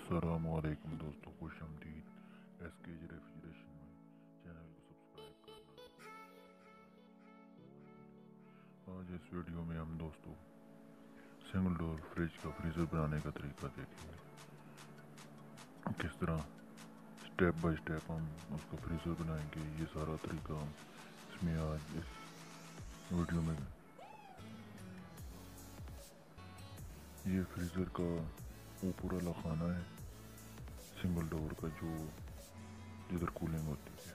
अस्सलामुअलैकुम दोस्तों, खुश आमदीद एसकेज रेफ्रिजरेशन में। चैनल को सब्सक्राइब करना। आज इस वीडियो में हम दोस्तों सिंगल डोर फ्रिज का फ्रीज़र बनाने का तरीका देखेंगे। किस तरह स्टेप बाय स्टेप हम उसका फ्रीज़र बनाएंगे, ये सारा तरीका हम इसमें आज इस वीडियो में। ये फ्रीज़र का ऊपर वाला खाना है सिंगल डोर का, जो जिधर कूलिंग होती है।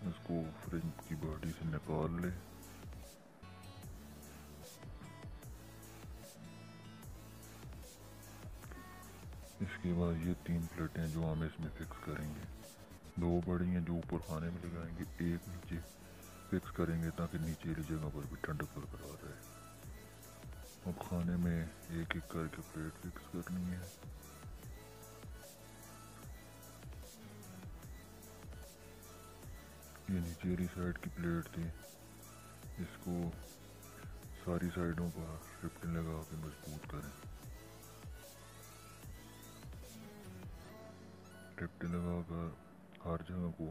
इसको फ्रिज की बॉडी से निकाल ले। इसके बाद ये 3 प्लेटें जो हम इसमें फिक्स करेंगे, 2 बड़ी हैं जो ऊपर खाने में लगाएंगे, एक नीचे फिक्स करेंगे ताकि नीचे वाली जगह पर भी ठंडक बरकरार रहे। अब खाने में एक एक करके प्लेट फिक्स करनी है। ये नीचे वाली साइड की प्लेट थी, इसको सारी साइडों पर रिप्टिन लगा के मजबूत करें। रिप्टिन लगाकर हर जगह को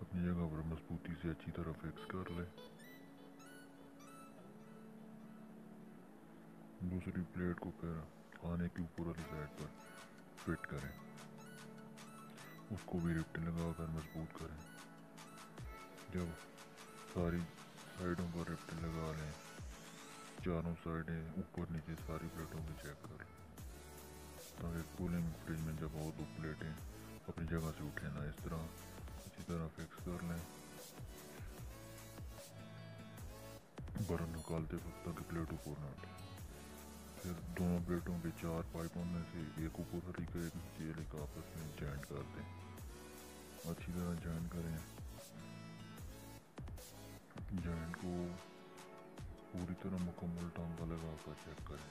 अपनी जगह पर मजबूती से अच्छी तरह फिक्स कर लें। दूसरी प्लेट को फिर खाने की ऊपर वाली साइड पर फिट करें, उसको भी रिप्टिन लगाकर मजबूत करें। जब सारी साइडों पर रिप्टिन लगा लें, चारों साइडें ऊपर नीचे सारी प्लेटों में चेक कर लें ताकि कूलिंग फ्रिज में जब हो तो प्लेटें अपनी जगह से उठे ना। इस तरह अच्छी तरह फिक्स कर लें। बर्न निकालते वक्त ताकि प्लेट ऊपर ना उठे। फिर दोनों प्लेटों के 4 पाइपों में से एक ऊपर वाली का एक नीचे वाली का आपस में जॉइंट कर दें। अच्छी तरह जॉइंट करें। जॉइंट को पूरी तरह मुकम्मल टांगा लगा कर चेक करें।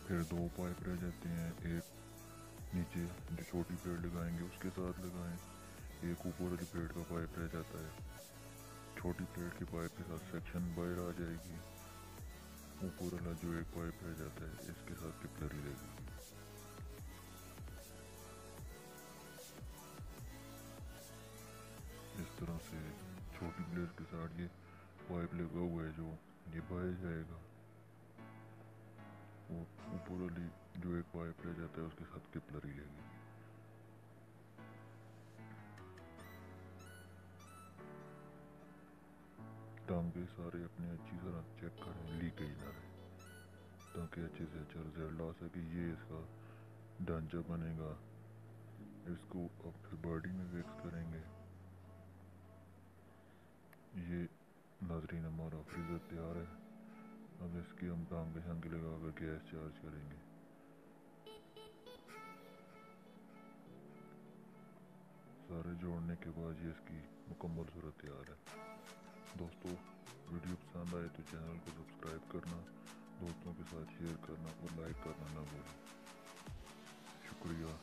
फिर 2 पाइप रह जाते हैं, एक नीचे जो छोटी प्लेट लगाएंगे उसके साथ लगाएं, एक ऊपर वाली प्लेट का पाइप रह जाता है। छोटी प्लेट के पाइप के साथ सेक्शन बाहर आ जाएगी, ऊपर वाला जो एक पाइप रह जाता है इसके साथ किपलरी लगेगी। इस तरह से छोटी प्लेट के साथ ये पाइप लगा हुआ है जो ये बाहर जाएगा, और ऊपर वाली जो एक पाइप रह जाता है उसके साथ किपलरी लगेगी। टांगे सारे अपने अच्छी तरह चेक करें, लीकेज ना रहे ताकि अच्छे से अच्छा रिजल्ट आ सके। ये इसका ढांचा बनेगा। इसको अब फिर बॉडी में फिक्स करेंगे। ये नाजरीन हमारा फ्रीज़र तैयार है। अब इसके हम टांगे शांगे लगा कर गैस चार्ज करेंगे। सारे जोड़ने के बाद ये इसकी मुकम्मल सूरत तैयार है। दोस्तों, वीडियो पसंद आए तो चैनल को सब्सक्राइब करना, दोस्तों के साथ शेयर करना और लाइक करना ना भूलें। शुक्रिया।